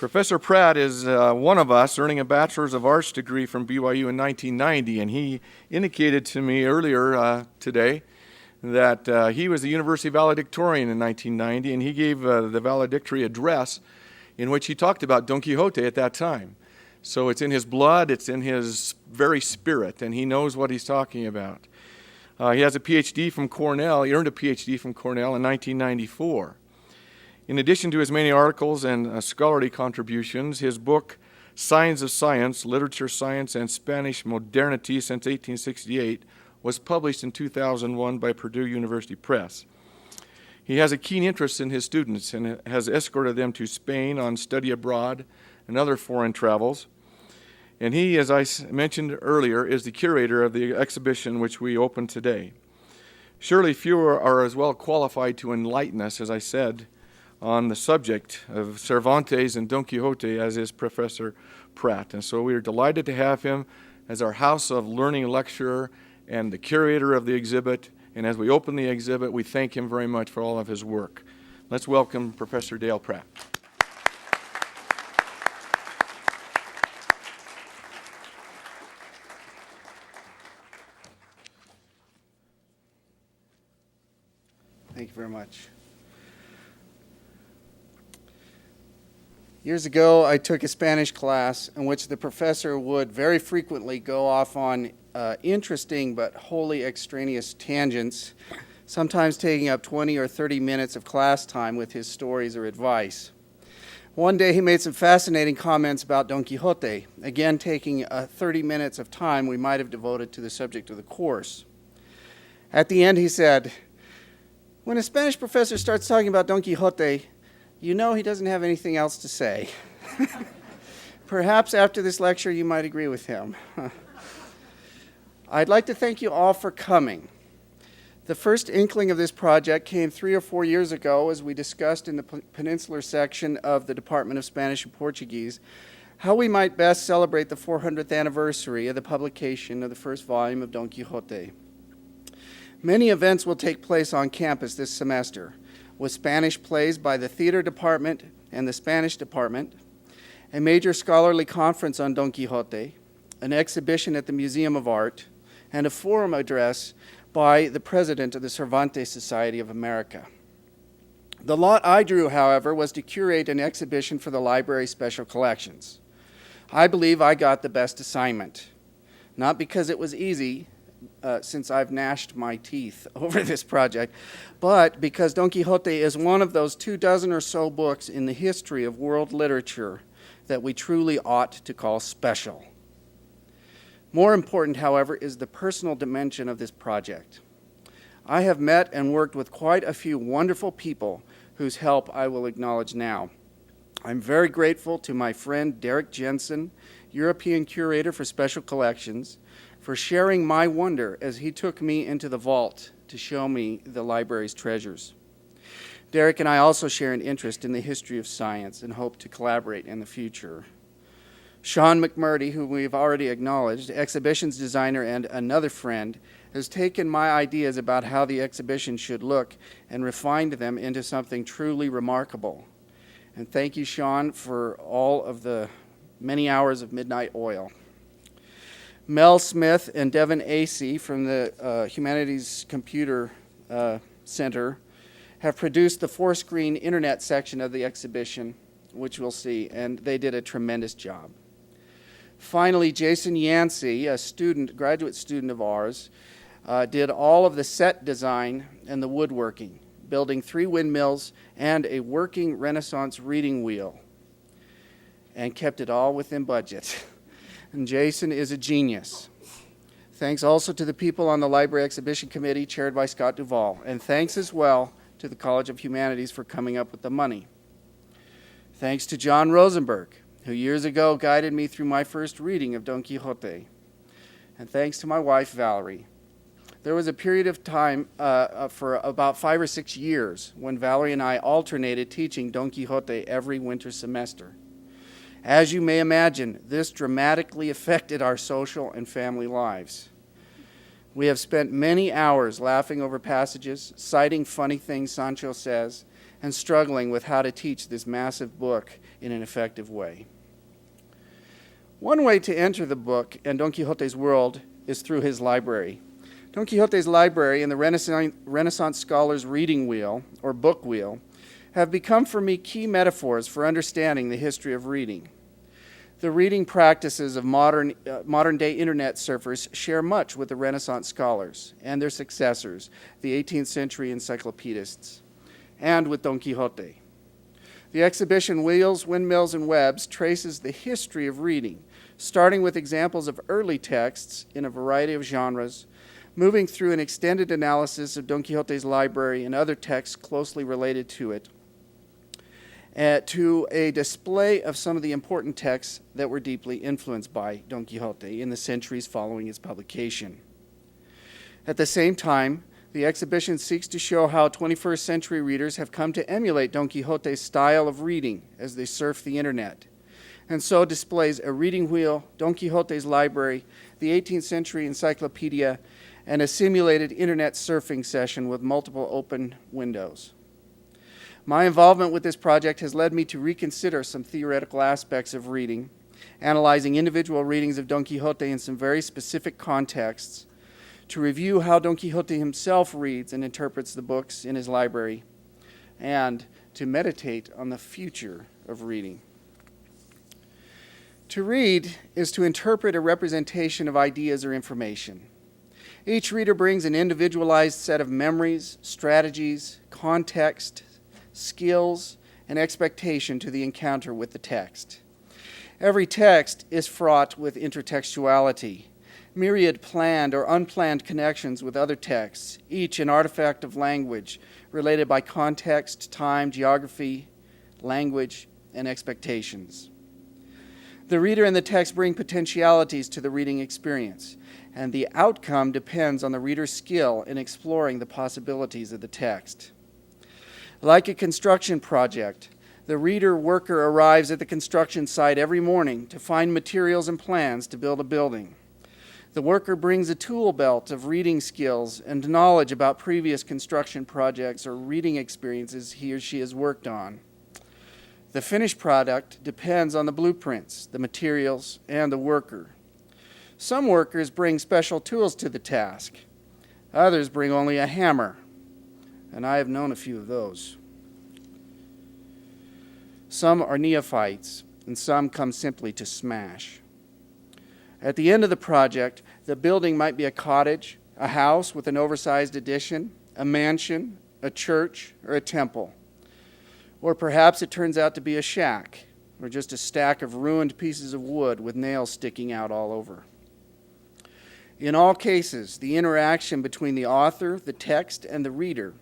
Professor Pratt is one of us earning a Bachelor's of Arts degree from BYU in 1990, and he indicated to me earlier today that he was the university valedictorian in 1990, and he gave the valedictory address in which he talked about Don Quixote at that time. So it's in his blood, it's in his very spirit, and he knows what he's talking about. He has a PhD from Cornell. He earned a PhD from Cornell in 1994. In addition to his many articles and scholarly contributions, his book, Signs of Science, Literature, Science, and Spanish Modernity since 1868, was published in 2001 by Purdue University Press. He has a keen interest in his students and has escorted them to Spain on study abroad and other foreign travels. And he, as I mentioned earlier, is the curator of the exhibition which we opened today. Surely few are as well qualified to enlighten us, as I said, on the subject of Cervantes and Don Quixote as is Professor Pratt. And so we are delighted to have him as our House of Learning lecturer and the curator of the exhibit. And as we open the exhibit, we thank him very much for all of his work. Let's welcome Professor Dale Pratt. Thank you very much. Years ago, I took a Spanish class in which the professor would very frequently go off on interesting but wholly extraneous tangents, sometimes taking up 20 or 30 minutes of class time with his stories or advice. One day he made some fascinating comments about Don Quixote, again taking 30 minutes of time we might have devoted to the subject of the course. At the end he said, "When a Spanish professor starts talking about Don Quixote, you know he doesn't have anything else to say." Perhaps after this lecture you might agree with him. I'd like to thank you all for coming. The first inkling of this project came 3 or 4 years ago as we discussed in the peninsular section of the Department of Spanish and Portuguese how we might best celebrate the 400th anniversary of the publication of the first volume of Don Quixote. Many events will take place on campus this semester, with Spanish plays by the theater department and the Spanish department, a major scholarly conference on Don Quixote, an exhibition at the Museum of Art, and a forum address by the president of the Cervantes Society of America. The lot I drew, however, was to curate an exhibition for the library's special collections. I believe I got the best assignment, not because it was easy, since I've gnashed my teeth over this project, but because Don Quixote is one of those 24 or so books in the history of world literature that we truly ought to call special. More important, however, is the personal dimension of this project. I have met and worked with quite a few wonderful people whose help I will acknowledge now. I'm very grateful to my friend Derek Jensen, European Curator for Special Collections, for sharing my wonder as he took me into the vault to show me the library's treasures. Derek and I also share an interest in the history of science and hope to collaborate in the future. Sean McMurdy, whom we've already acknowledged, exhibitions designer and another friend, has taken my ideas about how the exhibition should look and refined them into something truly remarkable. And thank you, Sean, for all of the many hours of midnight oil. Mel Smith and Devin Acey from the Humanities Computer Center have produced the 4-screen internet section of the exhibition, which we'll see, and they did a tremendous job. Finally, Jason Yancey, a graduate student of ours, did all of the set design and the woodworking, building 3 windmills and a working Renaissance reading wheel, and kept it all within budget. And Jason is a genius. Thanks also to the people on the Library Exhibition Committee, chaired by Scott Duvall, and thanks as well to the College of Humanities for coming up with the money. Thanks to John Rosenberg, who years ago guided me through my first reading of Don Quixote. And thanks to my wife, Valerie. There was a period of time for about 5 or 6 years when Valerie and I alternated teaching Don Quixote every winter semester. As you may imagine, this dramatically affected our social and family lives. We have spent many hours laughing over passages, citing funny things Sancho says, and struggling with how to teach this massive book in an effective way. One way to enter the book and Don Quixote's world is through his library. Don Quixote's library and the Renaissance scholar's reading wheel, or book wheel, have become for me key metaphors for understanding the history of reading. The reading practices of modern-day internet surfers share much with the Renaissance scholars and their successors, the 18th century encyclopedists, and with Don Quixote. The exhibition Wheels, Windmills, and Webs traces the history of reading, starting with examples of early texts in a variety of genres, moving through an extended analysis of Don Quixote's library and other texts closely related to it, to a display of some of the important texts that were deeply influenced by Don Quixote in the centuries following its publication. At the same time, the exhibition seeks to show how 21st century readers have come to emulate Don Quixote's style of reading as they surf the internet, and so displays a reading wheel, Don Quixote's library, the 18th century encyclopedia, and a simulated internet surfing session with multiple open windows. My involvement with this project has led me to reconsider some theoretical aspects of reading, analyzing individual readings of Don Quixote in some very specific contexts, to review how Don Quixote himself reads and interprets the books in his library, and to meditate on the future of reading. To read is to interpret a representation of ideas or information. Each reader brings an individualized set of memories, strategies, context, skills, and expectation to the encounter with the text. Every text is fraught with intertextuality, myriad planned or unplanned connections with other texts, each an artifact of language related by context, time, geography, language, and expectations. The reader and the text bring potentialities to the reading experience, and the outcome depends on the reader's skill in exploring the possibilities of the text. Like a construction project, the reader-worker arrives at the construction site every morning to find materials and plans to build a building. The worker brings a tool belt of reading skills and knowledge about previous construction projects or reading experiences he or she has worked on. The finished product depends on the blueprints, the materials, and the worker. Some workers bring special tools to the task. Others bring only a hammer, and I have known a few of those. Some are neophytes, and some come simply to smash. At the end of the project, the building might be a cottage, a house with an oversized addition, a mansion, a church, or a temple. Or perhaps it turns out to be a shack, or just a stack of ruined pieces of wood with nails sticking out all over. In all cases, the interaction between the author, the text, and the reader,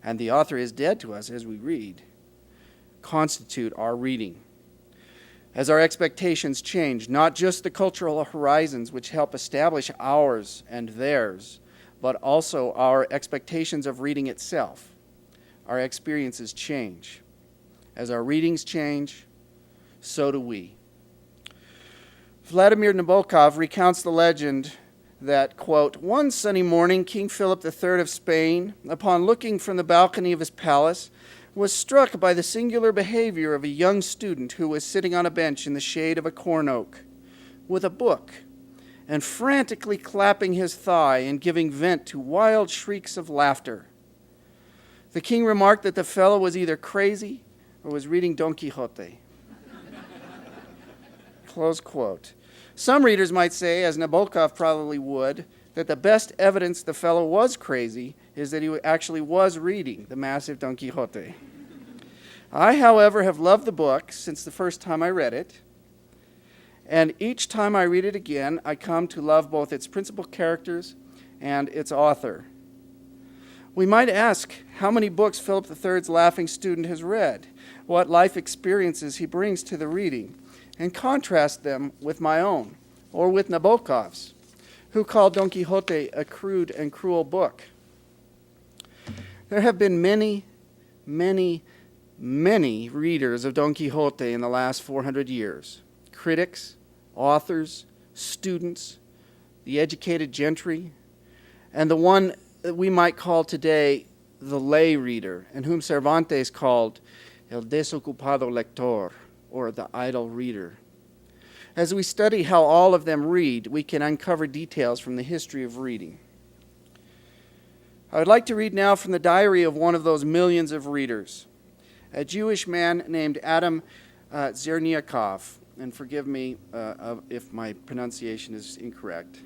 and the author is dead to us as we read, constitute our reading. As our expectations change, not just the cultural horizons which help establish ours and theirs, but also our expectations of reading itself, our experiences change. As our readings change, so do we. Vladimir Nabokov recounts the legend that, quote, one sunny morning, King Philip III of Spain, upon looking from the balcony of his palace, was struck by the singular behavior of a young student who was sitting on a bench in the shade of a corn oak with a book and frantically clapping his thigh and giving vent to wild shrieks of laughter. The king remarked that the fellow was either crazy or was reading Don Quixote. Close quote. Some readers might say, as Nabokov probably would, that the best evidence the fellow was crazy is that he actually was reading the massive Don Quixote. I, however, have loved the book since the first time I read it, and each time I read it again, I come to love both its principal characters and its author. We might ask how many books Philip III's laughing student has read, what life experiences he brings to the reading, and contrast them with my own, or with Nabokov's, who called Don Quixote a crude and cruel book. There have been many, many, many readers of Don Quixote in the last 400 years. Critics, authors, students, the educated gentry, and the one that we might call today the lay reader, and whom Cervantes called el desocupado lector, or the idle reader. As we study how all of them read, we can uncover details from the history of reading. I would like to read now from the diary of one of those millions of readers, a Jewish man named Adam Zerniakov, and forgive me if my pronunciation is incorrect.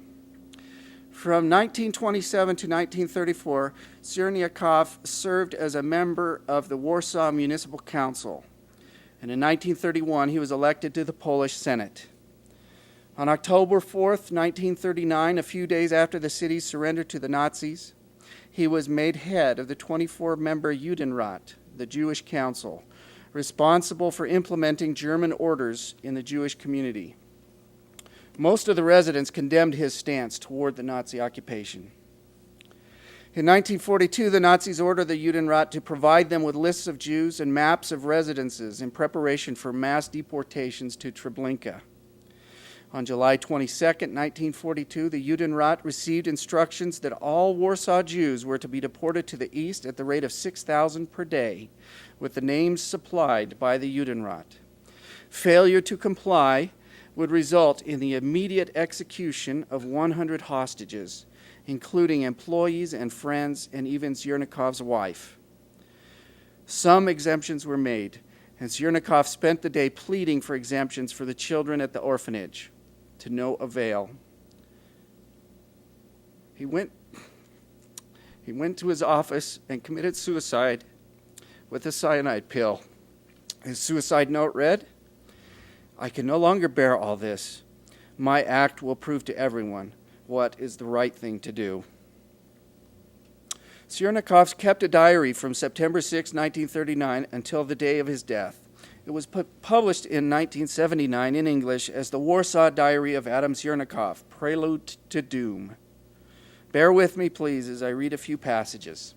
From 1927 to 1934, Zerniakov served as a member of the Warsaw Municipal Council, and in 1931 he was elected to the Polish Senate. On October 4th, 1939, a few days after the city's surrender to the Nazis, he was made head of the 24-member Judenrat, the Jewish Council, responsible for implementing German orders in the Jewish community. Most of the residents condemned his stance toward the Nazi occupation. In 1942, the Nazis ordered the Judenrat to provide them with lists of Jews and maps of residences in preparation for mass deportations to Treblinka. On July 22, 1942, the Judenrat received instructions that all Warsaw Jews were to be deported to the east at the rate of 6,000 per day, with the names supplied by the Judenrat. Failure to comply would result in the immediate execution of 100 hostages, including employees and friends and even Zerniakov's wife. Some exemptions were made, and Zerniakov spent the day pleading for exemptions for the children at the orphanage, to no avail. He went to his office and committed suicide with a cyanide pill. His suicide note read, "I can no longer bear all this. My act will prove to everyone what is the right thing to do." Zerniakov kept a diary from September 6, 1939 until the day of his death. It was published in 1979 in English as the Warsaw Diary of Adam Zerniakov, Prelude to Doom. Bear with me, please, as I read a few passages.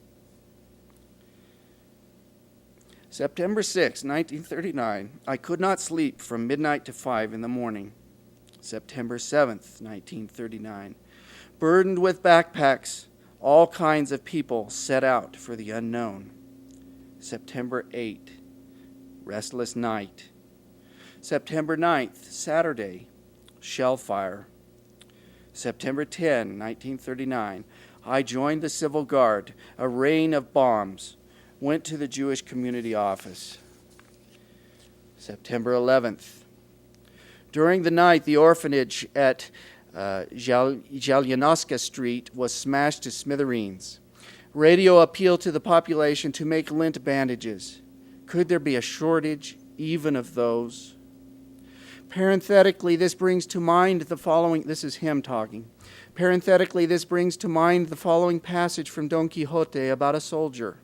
September 6, 1939, I could not sleep from midnight to 5 in the morning. September 7th, 1939, burdened with backpacks, all kinds of people set out for the unknown. September 8th, restless night. September 9th, Saturday, shell fire. September 10, 1939, I joined the Civil Guard, a rain of bombs, went to the Jewish community office. September 11th, during the night, the orphanage at Zhelyanoska Street was smashed to smithereens. Radio appealed to the population to make lint bandages. Could there be a shortage even of those? Parenthetically, this brings to mind the following, this is him talking. Parenthetically, this brings to mind the following passage from Don Quixote about a soldier.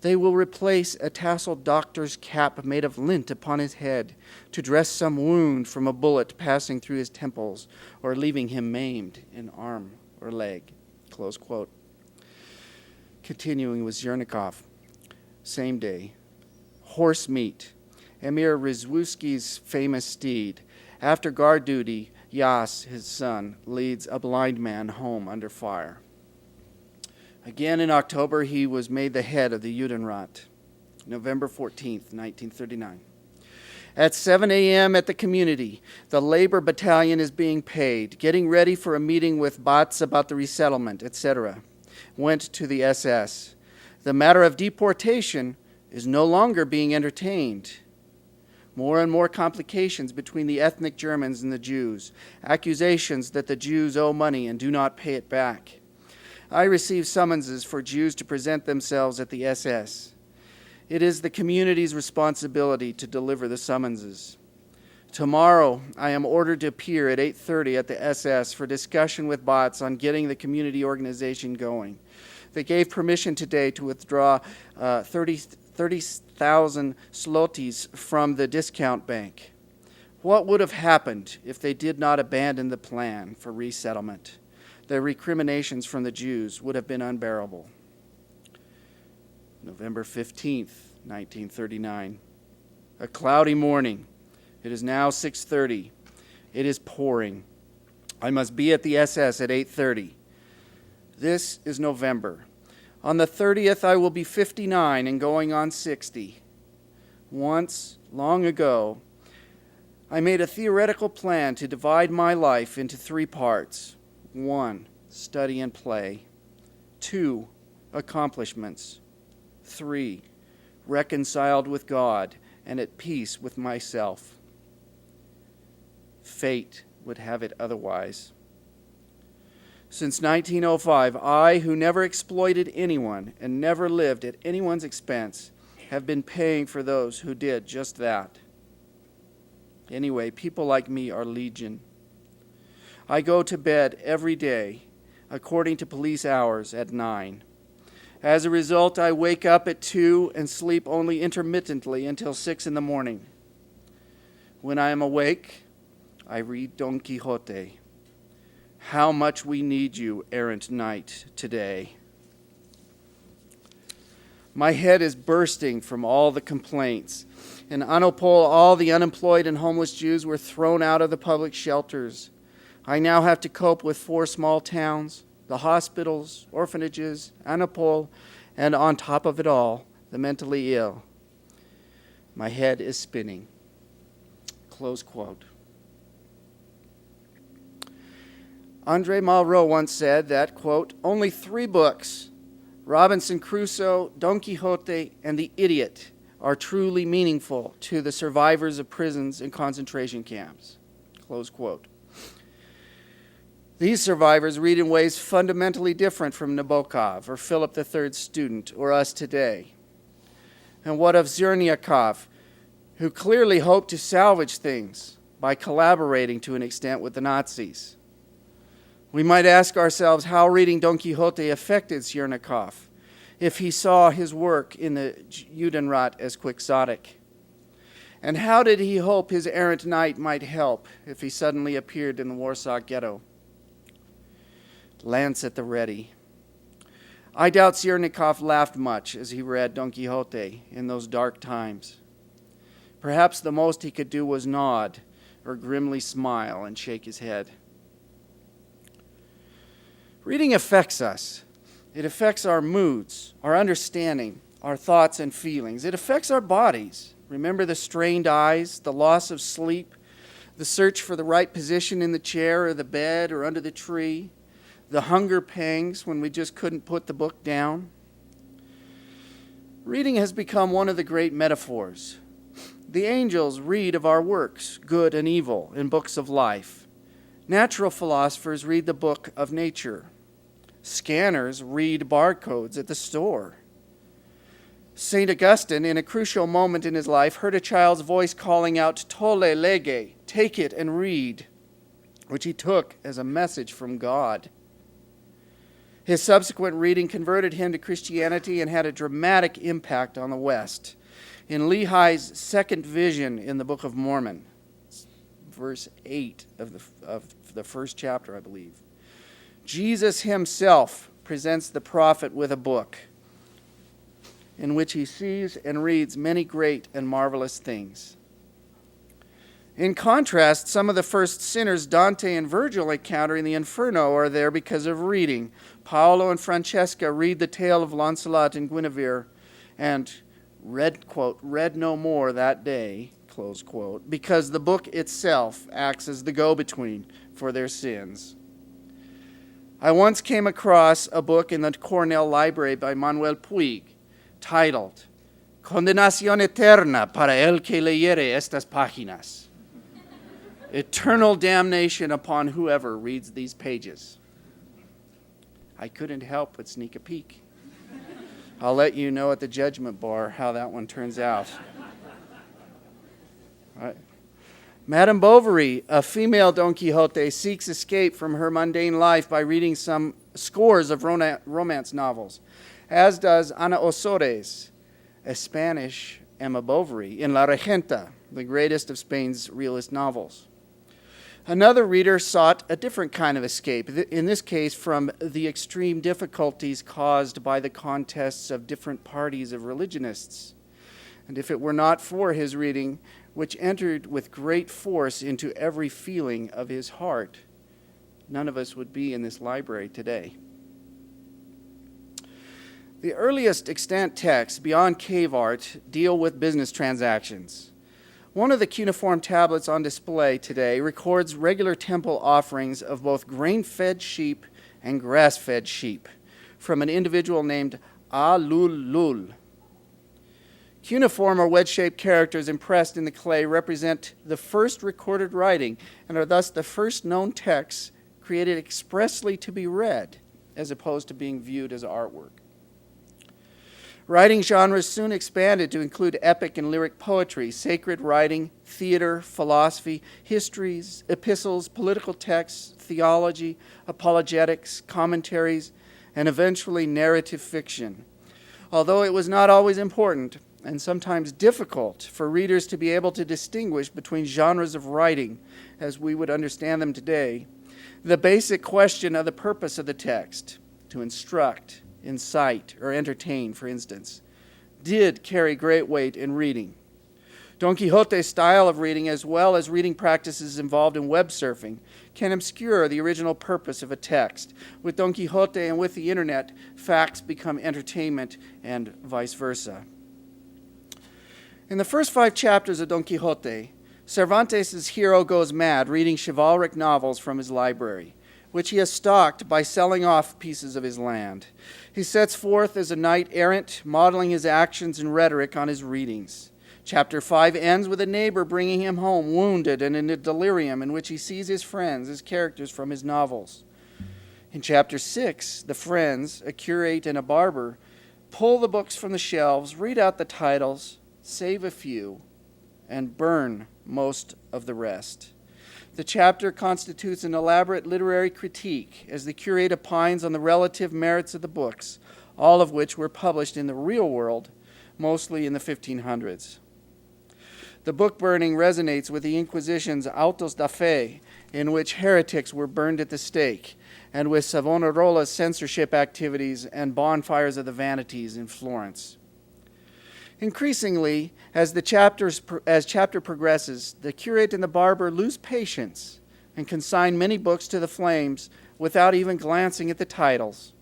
They will replace a tasseled doctor's cap made of lint upon his head to dress some wound from a bullet passing through his temples or leaving him maimed in arm or leg. Close quote. Continuing with Zerniakov, same day. Horse meat. Emir Rizwuski's famous steed. After guard duty, Yas, his son, leads a blind man home under fire. Again in October, he was made the head of the Judenrat. November 14th, 1939. At 7 a.m. at the community, the labor battalion is being paid, getting ready for a meeting with Bats about the resettlement, etc. Went to the SS. The matter of deportation is no longer being entertained. More and more complications between the ethnic Germans and the Jews. Accusations that the Jews owe money and do not pay it back. I receive summonses for Jews to present themselves at the SS. It is the community's responsibility to deliver the summonses. Tomorrow, I am ordered to appear at 8:30 at the SS for discussion with Bats on getting the community organization going. They gave permission today to withdraw 30,000 zlotys from the discount bank. What would have happened if they did not abandon the plan for resettlement? The recriminations from the Jews would have been unbearable. November 15th, 1939. A cloudy morning. It is now 6:30. It is pouring. I must be at the SS at 8:30. This is November. On the 30th, I will be 59 and going on 60. Once, long ago, I made a theoretical plan to divide my life into 3 parts. 1, study and play. 2, accomplishments. 3, reconciled with God and at peace with myself. Fate would have it otherwise. Since 1905, I, who never exploited anyone and never lived at anyone's expense, have been paying for those who did just that. Anyway, people like me are legion. I go to bed every day, according to police hours, at 9. As a result, I wake up at 2 and sleep only intermittently until 6 in the morning. When I am awake, I read Don Quixote. How much we need you, errant knight, today. My head is bursting from all the complaints. In Anopol, all the unemployed and homeless Jews were thrown out of the public shelters. I now have to cope with 4 small towns, the hospitals, orphanages, Anopol, and on top of it all, the mentally ill. My head is spinning. Close quote. Andre Malraux once said that, quote, only 3 books, Robinson Crusoe, Don Quixote, and The Idiot, are truly meaningful to the survivors of prisons and concentration camps, close quote. These survivors read in ways fundamentally different from Nabokov or Philip III's student or us today. And what of Zerniakov, who clearly hoped to salvage things by collaborating to an extent with the Nazis? We might ask ourselves how reading Don Quixote affected Zerniakov if he saw his work in the Judenrat as quixotic. And how did he hope his errant knight might help if he suddenly appeared in the Warsaw ghetto? Lance at the ready. I doubt Zerniakov laughed much as he read Don Quixote in those dark times. Perhaps the most he could do was nod or grimly smile and shake his head. Reading affects us. It affects our moods, our understanding, our thoughts and feelings. It affects our bodies. Remember the strained eyes, the loss of sleep, the search for the right position in the chair or the bed or under the tree, the hunger pangs when we just couldn't put the book down. Reading has become one of the great metaphors. The angels read of our works, good and evil, in books of life. Natural philosophers read the book of nature. Scanners read barcodes at the store. St. Augustine, in a crucial moment in his life, heard a child's voice calling out, Tolle lege, take it and read, which he took as a message from God. His subsequent reading converted him to Christianity and had a dramatic impact on the West. In Lehi's second vision in the Book of Mormon, verse 8 of the first chapter, I believe, Jesus himself presents the prophet with a book in which he sees and reads many great and marvelous things. In contrast, some of the first sinners Dante and Virgil encounter in the Inferno are there because of reading. Paolo and Francesca read the tale of Lancelot and Guinevere and read, quote, read no more that day, close quote, because the book itself acts as the go-between for their sins. I once came across a book in the Cornell Library by Manuel Puig titled Condenación Eterna para el que leyere estas páginas. Eternal damnation upon whoever reads these pages. I couldn't help but sneak a peek. I'll let you know at the judgment bar how that one turns out. All right. Madame Bovary, a female Don Quixote, seeks escape from her mundane life by reading some scores of romance novels, as does Ana Osores, a Spanish Emma Bovary, in La Regenta, the greatest of Spain's realist novels. Another reader sought a different kind of escape, in this case from the extreme difficulties caused by the contests of different parties of religionists. And if it were not for his reading, which entered with great force into every feeling of his heart, none of us would be in this library today. The earliest extant texts beyond cave art deal with business transactions. One of the cuneiform tablets on display today records regular temple offerings of both grain-fed sheep and grass-fed sheep from an individual named Alulul. Cuneiform or wedge-shaped characters impressed in the clay represent the first recorded writing and are thus the first known texts created expressly to be read, as opposed to being viewed as artwork. Writing genres soon expanded to include epic and lyric poetry, sacred writing, theater, philosophy, histories, epistles, political texts, theology, apologetics, commentaries, and eventually narrative fiction. Although it was not always important, and sometimes difficult for readers to be able to distinguish between genres of writing as we would understand them today, the basic question of the purpose of the text, to instruct, incite, or entertain, for instance, did carry great weight in reading. Don Quixote's style of reading, as well as reading practices involved in web surfing, can obscure the original purpose of a text. With Don Quixote and with the internet, facts become entertainment and vice versa. In the first 5 chapters of Don Quixote, Cervantes' hero goes mad reading chivalric novels from his library, which he has stocked by selling off pieces of his land. He sets forth as a knight errant, modeling his actions and rhetoric on his readings. Chapter 5 ends with a neighbor bringing him home wounded and in a delirium in which he sees his friends as characters from his novels. In Chapter 6, the friends, a curate and a barber, pull the books from the shelves, read out the titles, save a few, and burn most of the rest. The chapter constitutes an elaborate literary critique as the curate opines on the relative merits of the books, all of which were published in the real world, mostly in the 1500s. The book burning resonates with the Inquisition's autos da fe, in which heretics were burned at the stake, and with Savonarola's censorship activities and bonfires of the vanities in Florence. Increasingly, as chapter progresses, the curate and the barber lose patience and consign many books to the flames without even glancing at the titles.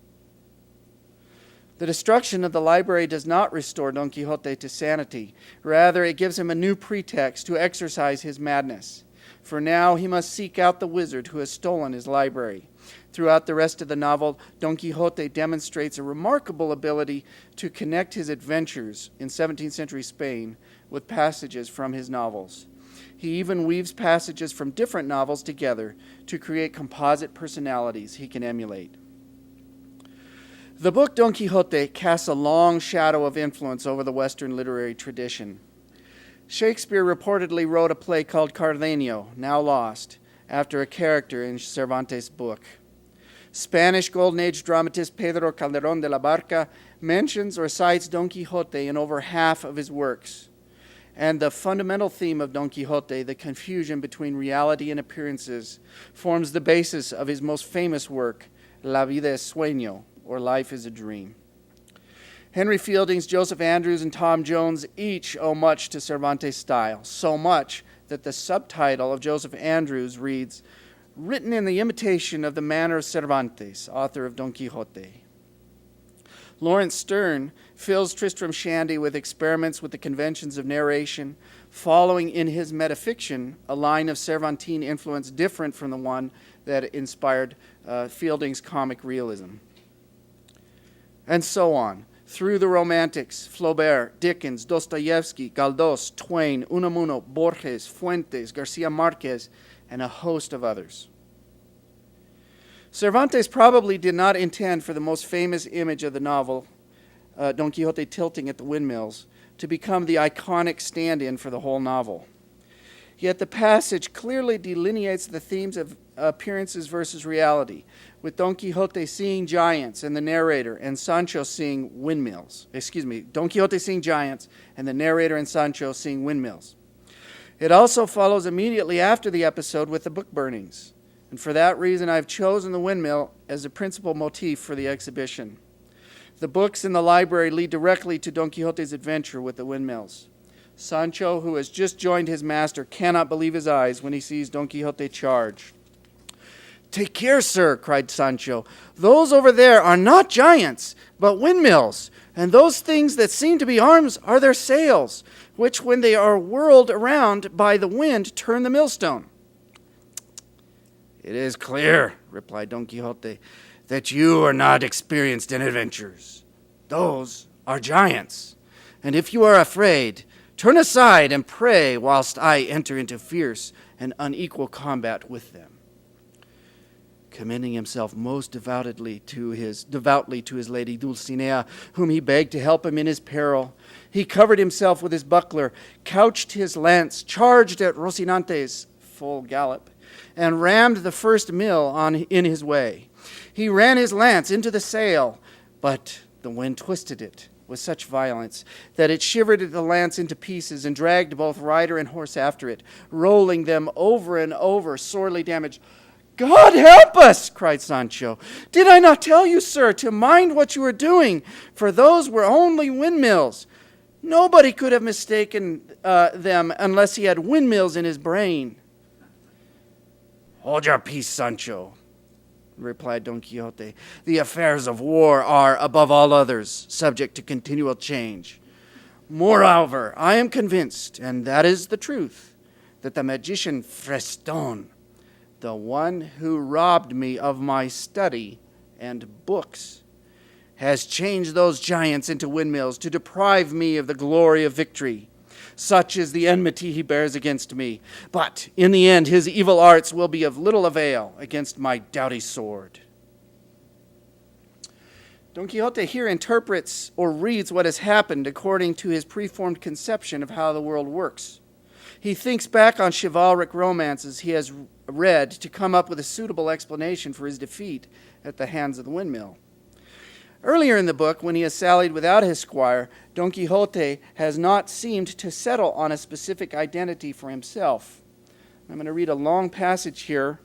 The destruction of the library does not restore Don Quixote to sanity. Rather, it gives him a new pretext to exercise his madness. For now, he must seek out the wizard who has stolen his library. Throughout the rest of the novel, Don Quixote demonstrates a remarkable ability to connect his adventures in 17th century Spain with passages from his novels. He even weaves passages from different novels together to create composite personalities he can emulate. The book Don Quixote casts a long shadow of influence over the Western literary tradition. Shakespeare reportedly wrote a play called Cardenio, now lost, after a character in Cervantes' book. Spanish Golden Age dramatist Pedro Calderón de la Barca mentions or cites Don Quixote in over half of his works. And the fundamental theme of Don Quixote, the confusion between reality and appearances, forms the basis of his most famous work, La vida es sueño, or Life is a Dream. Henry Fielding's Joseph Andrews and Tom Jones each owe much to Cervantes' style, so much that the subtitle of Joseph Andrews reads, "Written in the imitation of the manner of Cervantes, author of Don Quixote." Lawrence Stern fills Tristram Shandy with experiments with the conventions of narration, following in his metafiction a line of Cervantine influence different from the one that inspired Fielding's comic realism. And so on, through the Romantics, Flaubert, Dickens, Dostoevsky, Galdós, Twain, Unamuno, Borges, Fuentes, Garcia Marquez, and a host of others. Cervantes probably did not intend for the most famous image of the novel, Don Quixote tilting at the windmills, to become the iconic stand-in for the whole novel. Yet the passage clearly delineates the themes of appearances versus reality, with Don Quixote seeing giants and the narrator and Sancho seeing windmills. Don Quixote seeing giants and the narrator and Sancho seeing windmills. It also follows immediately after the episode with the book burnings. And for that reason, I've chosen the windmill as the principal motif for the exhibition. The books in the library lead directly to Don Quixote's adventure with the windmills. Sancho, who has just joined his master, cannot believe his eyes when he sees Don Quixote charge. "Take care, sir," cried Sancho. "Those over there are not giants, but windmills, and those things that seem to be arms are their sails, which when they are whirled around by the wind turn the millstone." "It is clear," replied Don Quixote, "that you are not experienced in adventures. Those are giants, and if you are afraid, turn aside and pray whilst I enter into fierce and unequal combat with them." Commending himself most devoutly to his lady Dulcinea, whom he begged to help him in his peril, he covered himself with his buckler, couched his lance, charged at Rocinante's full gallop, and rammed the first mill in his way. He ran his lance into the sail, but the wind twisted it with such violence that it shivered the lance into pieces and dragged both rider and horse after it, rolling them over and over, sorely damaged. "God help us!" cried Sancho. "Did I not tell you, sir, to mind what you were doing? For those were only windmills. Nobody could have mistaken them unless he had windmills in his brain." "Hold your peace, Sancho," replied Don Quixote. "The affairs of war are, above all others, subject to continual change. Moreover, I am convinced, and that is the truth, that the magician Freston, the one who robbed me of my study and books, has changed those giants into windmills to deprive me of the glory of victory. Such is the enmity he bears against me. But in the end, his evil arts will be of little avail against my doughty sword." Don Quixote here interprets or reads what has happened according to his preformed conception of how the world works. He thinks back on chivalric romances he has read to come up with a suitable explanation for his defeat at the hands of the windmill. Earlier in the book, when he has sallied without his squire, Don Quixote has not seemed to settle on a specific identity for himself. I'm going to read a long passage here,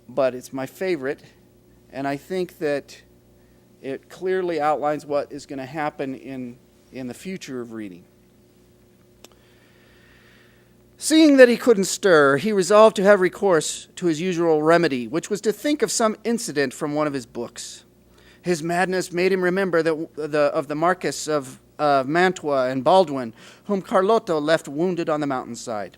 but it's my favorite, and I think that it clearly outlines what is going to happen in the future of reading. Seeing that he couldn't stir, he resolved to have recourse to his usual remedy, which was to think of some incident from one of his books. His madness made him remember of the Marquess of Mantua and Baldwin, whom Carlotta left wounded on the mountainside.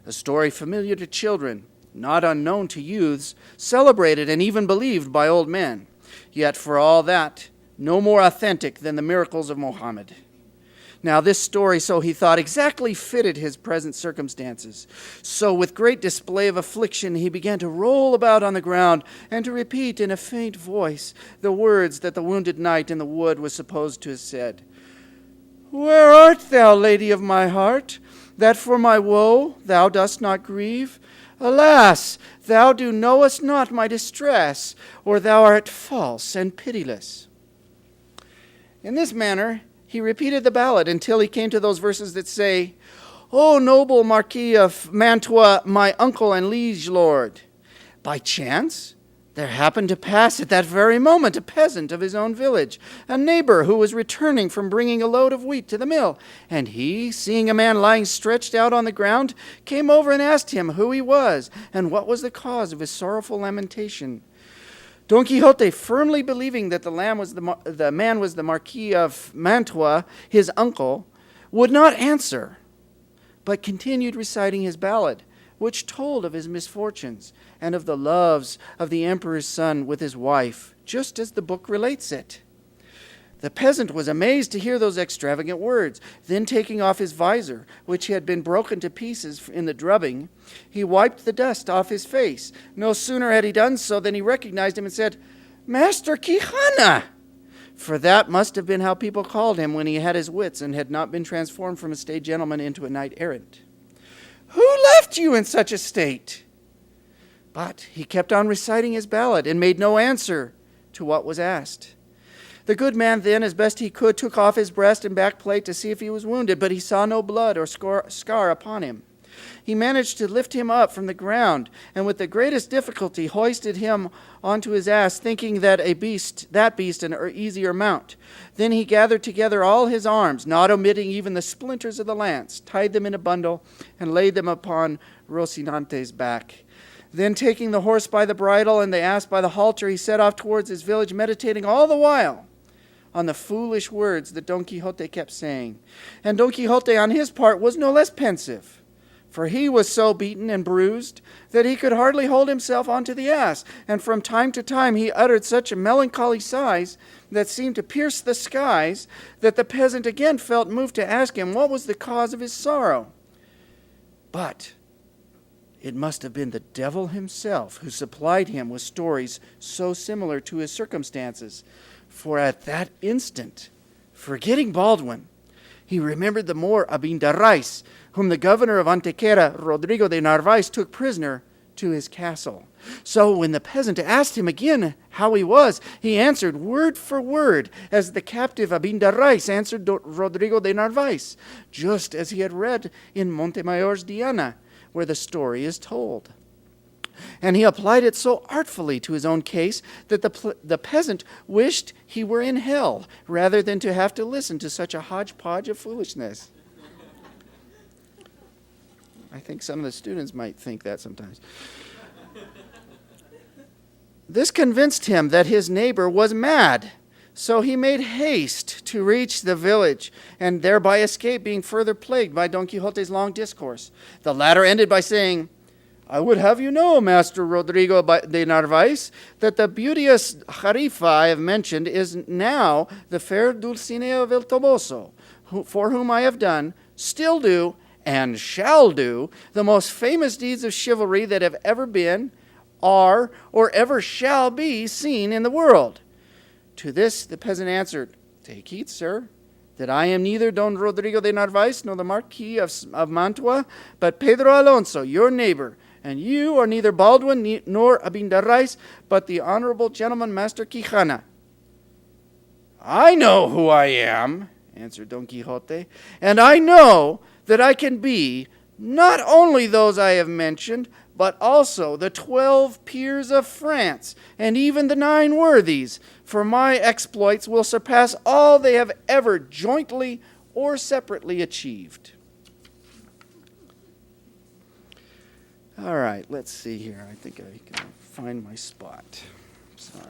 A story familiar to children, not unknown to youths, celebrated and even believed by old men, yet for all that, no more authentic than the miracles of Mohammed. Now this story, so he thought, exactly fitted his present circumstances. So with great display of affliction he began to roll about on the ground and to repeat in a faint voice the words that the wounded knight in the wood was supposed to have said. "Where art thou, lady of my heart, that for my woe thou dost not grieve? Alas, thou knowest not my distress, or thou art false and pitiless." In this manner he repeated the ballad until he came to those verses that say, "O noble Marquis of Mantua, my uncle and liege lord, by chance there happened to pass at that very moment a peasant of his own village, a neighbor who was returning from bringing a load of wheat to the mill, and he, seeing a man lying stretched out on the ground, came over and asked him who he was and what was the cause of his sorrowful lamentation. Don Quixote, firmly believing that the man was the Marquis of Mantua, his uncle, would not answer, but continued reciting his ballad, which told of his misfortunes and of the loves of the emperor's son with his wife, just as the book relates it. The peasant was amazed to hear those extravagant words. Then taking off his visor, which had been broken to pieces in the drubbing, he wiped the dust off his face. No sooner had he done so than he recognized him and said, "Master Quixana!" For that must have been how people called him when he had his wits and had not been transformed from a staid gentleman into a knight errant. "Who left you in such a state?" But he kept on reciting his ballad and made no answer to what was asked. The good man then, as best he could, took off his breast and back plate to see if he was wounded, but he saw no blood or scar upon him. He managed to lift him up from the ground, and with the greatest difficulty hoisted him onto his ass, thinking that that beast an easier mount. Then he gathered together all his arms, not omitting even the splinters of the lance, tied them in a bundle, and laid them upon Rocinante's back. Then taking the horse by the bridle and the ass by the halter, he set off towards his village, meditating all the while on the foolish words that Don Quixote kept saying. And Don Quixote, on his part, was no less pensive, for he was so beaten and bruised that he could hardly hold himself onto the ass, and from time to time he uttered such melancholy sighs that seemed to pierce the skies, that the peasant again felt moved to ask him what was the cause of his sorrow. But it must have been the devil himself who supplied him with stories so similar to his circumstances, for at that instant, forgetting Baldwin, he remembered the Moor Abindarrais, whom the governor of Antequera, Rodrigo de Narvaez, took prisoner to his castle. So when the peasant asked him again how he was, he answered word for word as the captive Abindarrais answered Rodrigo de Narvaez, just as he had read in Montemayor's Diana, where the story is told. And he applied it so artfully to his own case that the peasant wished he were in hell rather than to have to listen to such a hodgepodge of foolishness. I think some of the students might think that sometimes. This convinced him that his neighbor was mad, so he made haste to reach the village and thereby escape being further plagued by Don Quixote's long discourse. The latter ended by saying, "I would have you know, Master Rodrigo de Narvaez, that the beauteous Jarifa I have mentioned is now the fair Dulcinea of El Toboso, for whom I have done, still do, and shall do, the most famous deeds of chivalry that have ever been, are, or ever shall be seen in the world." To this the peasant answered, "Take heed, sir, that I am neither Don Rodrigo de Narvaez nor the Marquis of Mantua, but Pedro Alonso, your neighbor, and you are neither Baldwin nor Abindarrais, but the honorable gentleman Master Quijana." "I know who I am," answered Don Quixote, "and I know that I can be not only those I have mentioned, but also the 12 peers of France, and even the 9 worthies, for my exploits will surpass all they have ever jointly or separately achieved." All right, let's see here. I think I can find my spot. Sorry.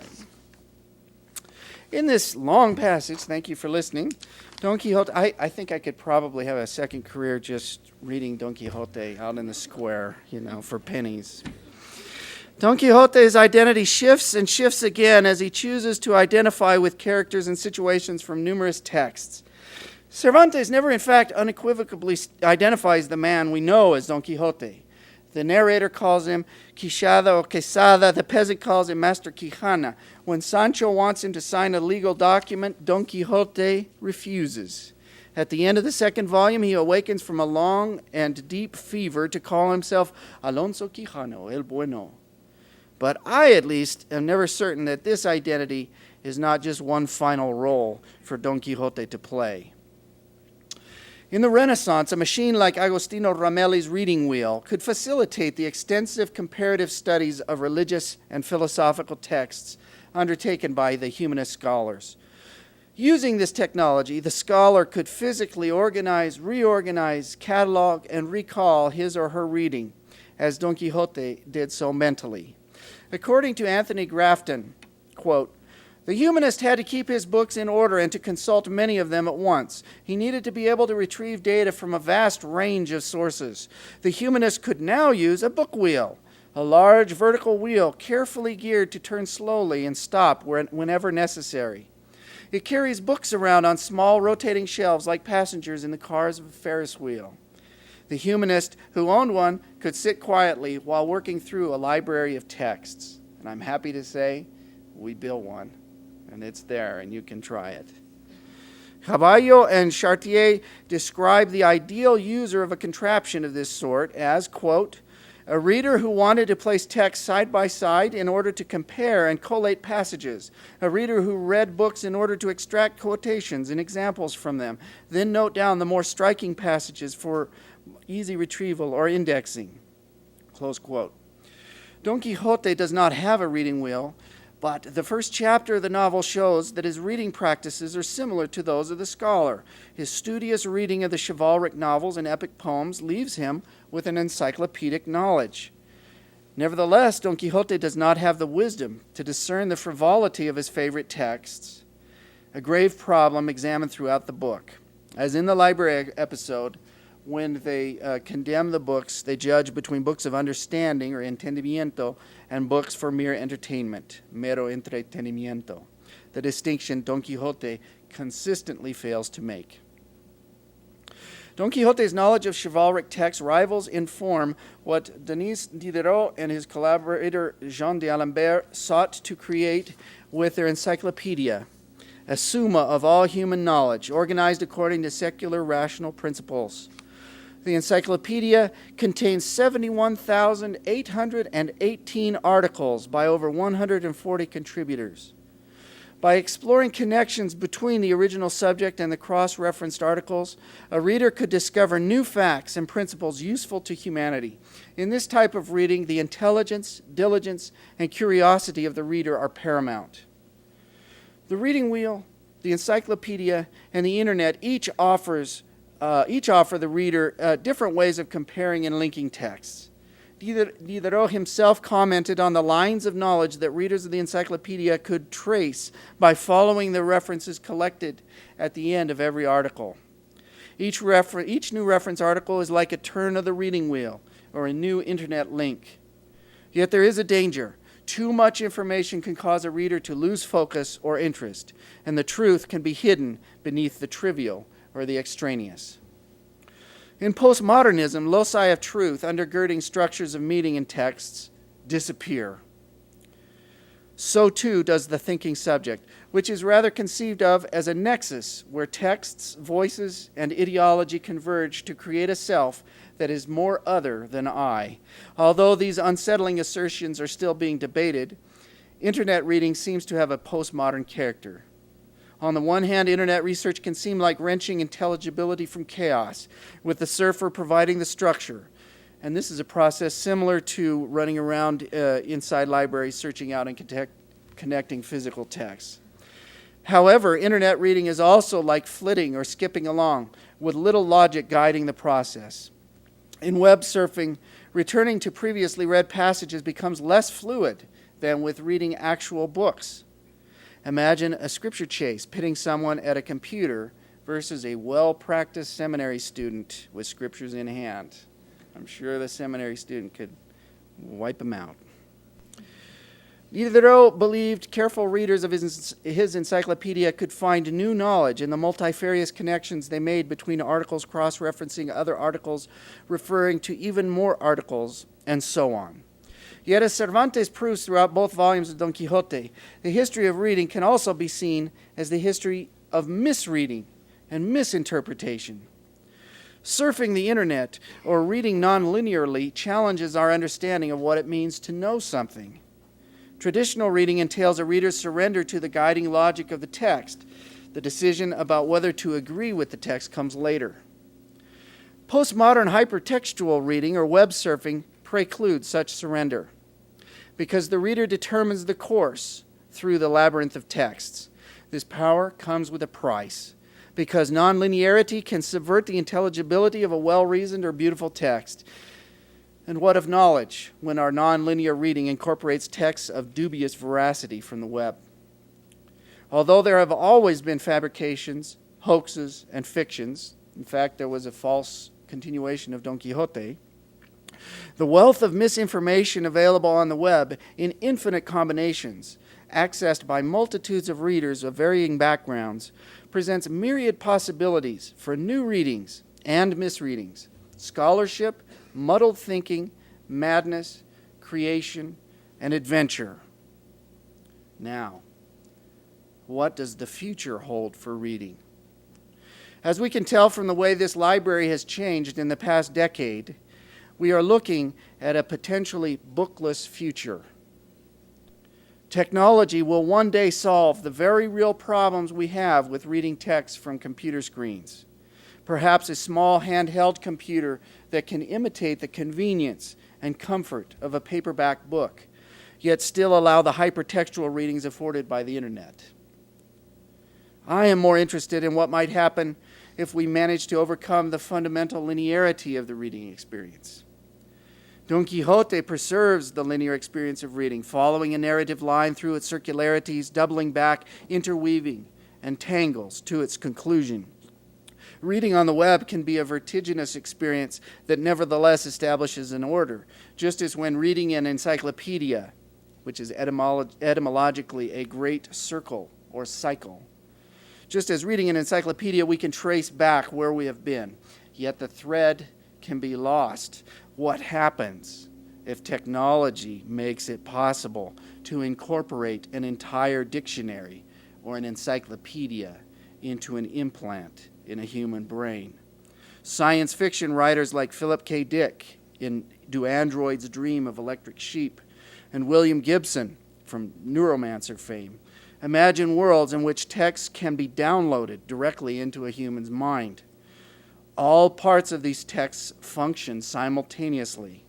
In this long passage, thank you for listening, Don Quixote, I think I could probably have a second career just reading Don Quixote out in the square, for pennies. Don Quixote's identity shifts and shifts again as he chooses to identify with characters and situations from numerous texts. Cervantes never, in fact, unequivocally identifies the man we know as Don Quixote. The narrator calls him Quixada or Quesada. The peasant calls him Master Quijana. When Sancho wants him to sign a legal document, Don Quixote refuses. At the end of the second volume, he awakens from a long and deep fever to call himself Alonso Quijano, el Bueno. But I, at least, am never certain that this identity is not just one final role for Don Quixote to play. In the Renaissance, a machine like Agostino Ramelli's reading wheel could facilitate the extensive comparative studies of religious and philosophical texts undertaken by the humanist scholars. Using this technology, the scholar could physically organize, reorganize, catalog, and recall his or her reading, as Don Quixote did so mentally. According to Anthony Grafton, quote, "The humanist had to keep his books in order and to consult many of them at once. He needed to be able to retrieve data from a vast range of sources. The humanist could now use a book wheel, a large vertical wheel carefully geared to turn slowly and stop whenever necessary. It carries books around on small rotating shelves like passengers in the cars of a Ferris wheel. The humanist who owned one could sit quietly while working through a library of texts." And I'm happy to say we built one. And it's there, and you can try it. Caballo and Chartier describe the ideal user of a contraption of this sort as, quote, "a reader who wanted to place text side by side in order to compare and collate passages, a reader who read books in order to extract quotations and examples from them, then note down the more striking passages for easy retrieval or indexing," close quote. Don Quixote does not have a reading wheel, but the first chapter of the novel shows that his reading practices are similar to those of the scholar. His studious reading of the chivalric novels and epic poems leaves him with an encyclopedic knowledge. Nevertheless, Don Quixote does not have the wisdom to discern the frivolity of his favorite texts, a grave problem examined throughout the book. As in the library episode, when they condemn the books, they judge between books of understanding, or entendimiento, and books for mere entertainment, mero entretenimiento, the distinction Don Quixote consistently fails to make. Don Quixote's knowledge of chivalric texts rivals in form what Denis Diderot and his collaborator Jean d'Alembert sought to create with their encyclopedia, a summa of all human knowledge, organized according to secular rational principles. The encyclopedia contains 71,818 articles by over 140 contributors. By exploring connections between the original subject and the cross-referenced articles, a reader could discover new facts and principles useful to humanity. In this type of reading, the intelligence, diligence, and curiosity of the reader are paramount. The reading wheel, the encyclopedia, and the internet each offer the reader different ways of comparing and linking texts. Diderot himself commented on the lines of knowledge that readers of the encyclopedia could trace by following the references collected at the end of every article. Each new reference article is like a turn of the reading wheel or a new internet link. Yet there is a danger. Too much information can cause a reader to lose focus or interest, and the truth can be hidden beneath the trivial or the extraneous. In postmodernism, loci of truth undergirding structures of meaning in texts disappear. So too does the thinking subject, which is rather conceived of as a nexus where texts, voices, and ideology converge to create a self that is more other than I. Although these unsettling assertions are still being debated, internet reading seems to have a postmodern character. On the one hand, internet research can seem like wrenching intelligibility from chaos, with the surfer providing the structure. And this is a process similar to running around inside libraries, searching out and connecting physical texts. However, internet reading is also like flitting or skipping along, with little logic guiding the process. In web surfing, returning to previously read passages becomes less fluid than with reading actual books. Imagine a scripture chase pitting someone at a computer versus a well-practiced seminary student with scriptures in hand. I'm sure the seminary student could wipe them out. Diderot believed careful readers of his encyclopedia could find new knowledge in the multifarious connections they made between articles cross-referencing other articles, referring to even more articles, and so on. Yet, as Cervantes proves throughout both volumes of Don Quixote, the history of reading can also be seen as the history of misreading and misinterpretation. Surfing the internet or reading non-linearly challenges our understanding of what it means to know something. Traditional reading entails a reader's surrender to the guiding logic of the text. The decision about whether to agree with the text comes later. Postmodern hypertextual reading or web surfing precludes such surrender, because the reader determines the course through the labyrinth of texts. This power comes with a price, because nonlinearity can subvert the intelligibility of a well-reasoned or beautiful text. And what of knowledge when our nonlinear reading incorporates texts of dubious veracity from the web? Although there have always been fabrications, hoaxes, and fictions, in fact, there was a false continuation of Don Quixote, the wealth of misinformation available on the web in infinite combinations, accessed by multitudes of readers of varying backgrounds, presents myriad possibilities for new readings and misreadings, scholarship, muddled thinking, madness, creation, and adventure. Now, what does the future hold for reading? As we can tell from the way this library has changed in the past decade, we are looking at a potentially bookless future. Technology will one day solve the very real problems we have with reading text from computer screens. Perhaps a small handheld computer that can imitate the convenience and comfort of a paperback book, yet still allow the hypertextual readings afforded by the internet. I am more interested in what might happen if we manage to overcome the fundamental linearity of the reading experience. Don Quixote preserves the linear experience of reading, following a narrative line through its circularities, doubling back, interweaving, and tangles to its conclusion. Reading on the web can be a vertiginous experience that nevertheless establishes an order, just as when reading an encyclopedia, which is etymologically a great circle or cycle. Just as reading an encyclopedia, we can trace back where we have been, yet the thread can be lost. What happens if technology makes it possible to incorporate an entire dictionary or an encyclopedia into an implant in a human brain? Science fiction writers like Philip K. Dick in Do Androids Dream of Electric Sheep and William Gibson from Neuromancer fame imagine worlds in which text can be downloaded directly into a human's mind. All parts of these texts function simultaneously.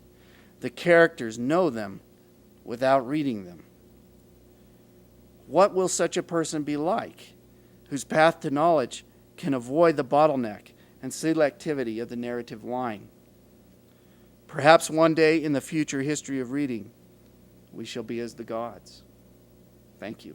The characters know them without reading them. What will such a person be like, whose path to knowledge can avoid the bottleneck and selectivity of the narrative line? Perhaps one day in the future history of reading, we shall be as the gods. Thank you.